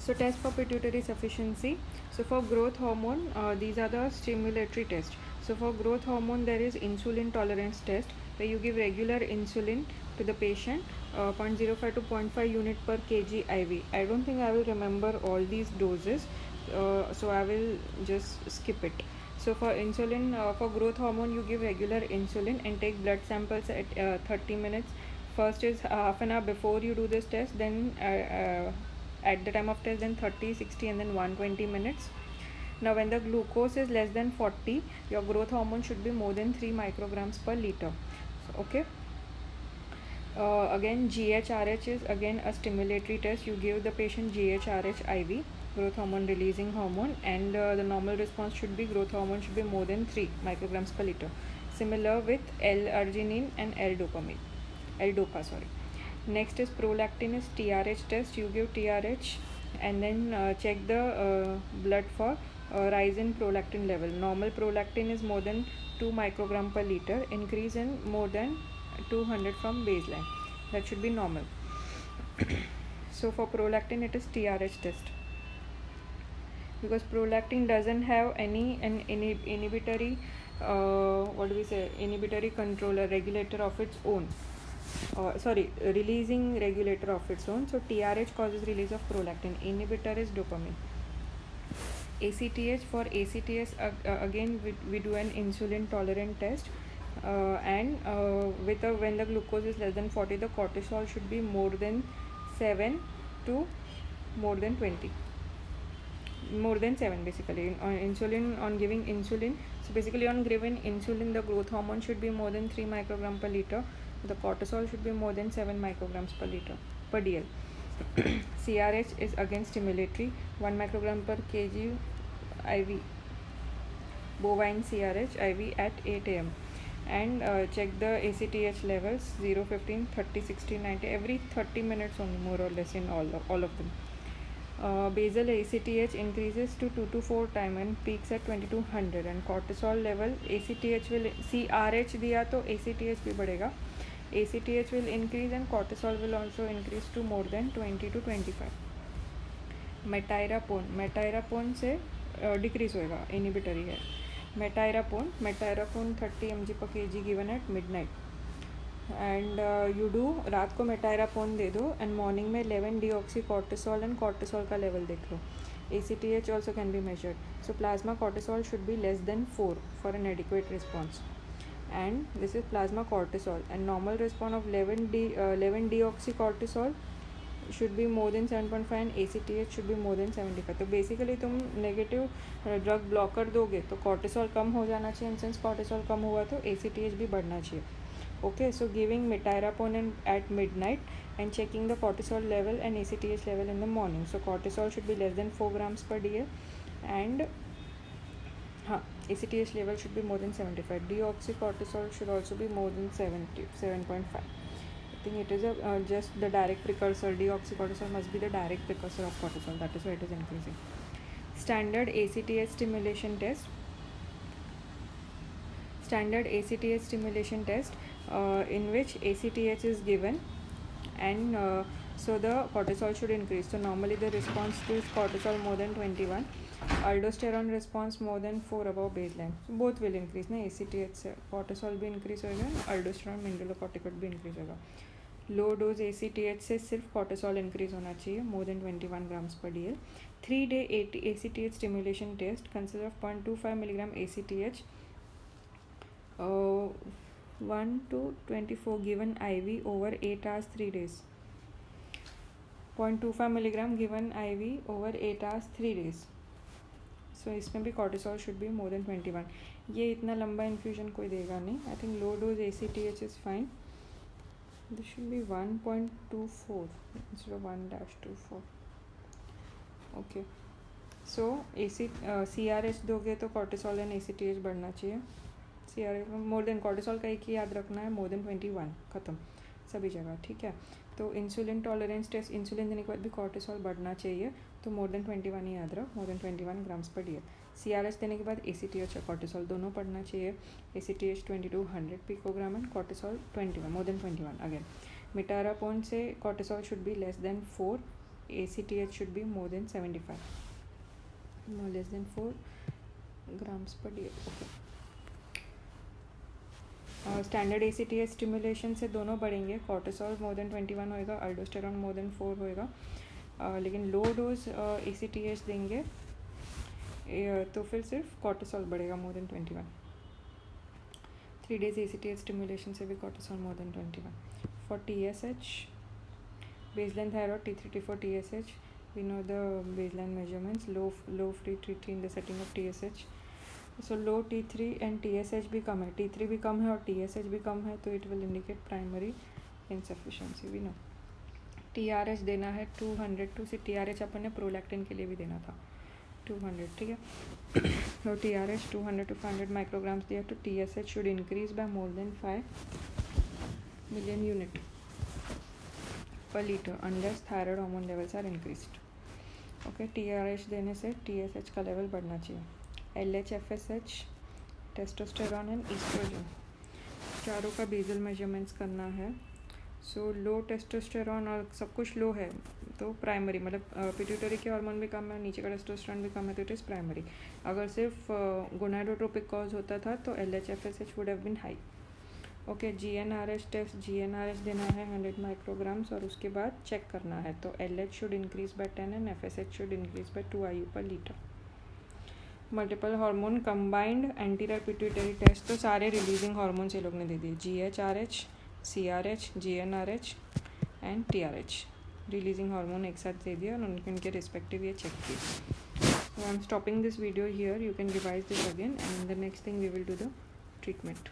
So test for pituitary sufficiency. So for growth hormone, these are the stimulatory tests. So for growth hormone, there is insulin tolerance test where you give regular insulin to the patient, 0.05 to 0.5 unit per kg IV. I don't think I will remember all these doses, so I will just skip it. So for insulin, for growth hormone, you give regular insulin and take blood samples at 30 minutes. First is half an hour before you do this test, then at the time of test, then 30, 60 and then 120 minutes. Now when the glucose is less than 40, your growth hormone should be more than 3 micrograms per liter. So, okay. Again, GHRH is again a stimulatory test. You give the patient GHRH IV, growth hormone releasing hormone, and the normal response should be growth hormone should be more than 3 micrograms per liter. Similar with L-arginine and L-dopa. Next is prolactin is TRH test. You give TRH and then check the blood for rise in prolactin level. Normal prolactin is more than 2 microgram per liter. Increase in more than 200 from baseline. That should be normal. So for prolactin, it is TRH test. Because prolactin doesn't have any inhibitory inhibitory controller regulator of its own. Releasing regulator of its own. So TRH causes release of prolactin. Inhibitor is dopamine. ACTH, for ACTH again we do an insulin tolerant test, and when the glucose is less than 40, the cortisol should be more than 7 to more than 20. More than 7 basically. On giving insulin, so basically on giving insulin, the growth hormone should be more than 3 microgram per liter. The cortisol should be more than 7 micrograms per liter per DL. CRH is again stimulatory, 1 microgram per kg IV, bovine CRH IV at 8 am, and check the ACTH levels 0, 15, 30, 60, 90 every 30 minutes only, more or less, in all of them. Basal ACTH increases to 2 to 4 times and peaks at 2200, and cortisol level ACTH will CRH दिया तो ACTH भी बढ़ेगा. ACTH will increase and cortisol will also increase to more than 20 to 25. मेटायरापोन से decrease होएगा, inhibitory है. मेटायरापोन 30 mg per kg given at midnight, and you do रात को मेटायरापोन दे दो एंड मॉर्निंग में 11 डीऑक्सीकॉर्टिसोल एंड कॉर्टिसोल का लेवल देख लो. ACTH also can be measured. So plasma cortisol should be less than 4 for an adequate response. And this is plasma cortisol, and normal response of 11 deoxycortisol should be more than 7.5 and ACTH should be more than 75. तो basically तुम negative drug blocker दोगे तो cortisol कम हो जाना चाहिए, in sense cortisol कम हुआ तो ACTH भी बढ़ना चाहिए. Okay, so giving metiraponin at midnight and checking the cortisol level and ACTH level in the morning. So cortisol should be less than 4 grams per DL, and ACTH level should be more than 75. Deoxycortisol should also be more than 7.5. I think it is just the direct precursor. Deoxycortisol must be the direct precursor of cortisol. That is why it is increasing. Standard ACTH stimulation test. In which ACTH is given, and so the cortisol should increase. So normally the response to is cortisol more than 21, aldosterone response more than 4 above baseline. So both will increase ना, ACTH से cortisol भी increase होगा, aldosterone mineralocorticoid भी increase होगा. Low dose ACTH से सिर्फ cortisol increase होना चाहिए, more than 21 grams per DL. 3-day ACTH stimulation test consists of 0.25 milligram ACTH 1 to 24 given IV over 8 hours 3 days. 0.25 milligram given IV over 8 hours 3 days. So इसमें भी cortisol should be more than 21. ये इतना लंबा infusion कोई देगा नहीं. I think low dose ACTH is fine. This should be 1.24 instead of 1-24. Okay. So CRH दोगे तो cortisol and ACTH बढ़ना चाहिए. CRH मोर देन cortisol का एक ही याद रखना है, मोर देन 21, ख़त्म सभी जगह, ठीक है. तो इंसुलिन टॉलरेंस टेस्ट, इंसुलिन देने के बाद भी cortisol बढ़ना चाहिए, तो मोर देन 21 ही याद रख, मोर देन 21 ग्राम्स पर DL. CRH देने के बाद ACTH और cortisol दोनों पढ़ना चाहिए. ACTH 2200 picogram and cortisol 21, more than 21 again. Metyrapone से cortisol should be less than 4 ACTH should be more than 75, no less than 4 grams per day. Okay. Standard ACTH stimulation से दोनों बढ़ेंगे, कॉर्टिसोल मोर than 21 होएगा, aldosterone more than 4 होएगा, लेकिन low dose ACTH देंगे तो फिर सिर्फ कॉर्टिसोल बढ़ेगा मोर देन 21. 3 days ACTH स्टिमुलेशन से भी cortisol more than 21. For TSH, baseline thyroid T3 T4 TSH, we know the baseline measurements, low free T3 in the setting of TSH. So low T3 and TSH भी कम है, T3 भी कम है और TSH भी कम है, तो it will indicate primary insufficiency. we know. TRH देना है 200 to TRH अपन ने प्रोलैक्टिन के लिए भी देना था 200, ठीक है. तो TRH 200 to 500 micrograms दिया, तो TSH should increase by more than 5 million unit per liter unless thyroid hormone levels are increased. Okay, TRH देने से TSH का लेवल बढ़ना चाहिए. LH, FSH, testosterone and oestrogen, चारों का बेजल मेजरमेंट्स करना है. सो लो टेस्टोस्टेरॉन और सब कुछ लो है तो प्राइमरी, मतलब पिट्यूटरी के हार्मोन भी कम है, नीचे का टेस्टोस्टेरॉन भी कम है, तो इट इज़ प्राइमरी. अगर सिर्फ गोनाडोट्रोपिक कॉज होता था तो LH, FSH would have been high. Okay, GnRH test, GnRH देना है 100 माइक्रोग्राम्स और उसके बाद चेक करना है, तो LH should increase by 10 and FSH should increase by 2 IU पर litre. Multiple hormone combined anterior pituitary test, तो सारे रिलीजिंग हार्मोन्स ये लोग ने दे दिए, GHRH, CRH, GnRH and TRH. Releasing hormone एक साथ दे दिया और उनके रिस्पेक्टिव ये चेक किए. So I'm stopping this video here. You can revise this again, and in the next thing we will do the treatment.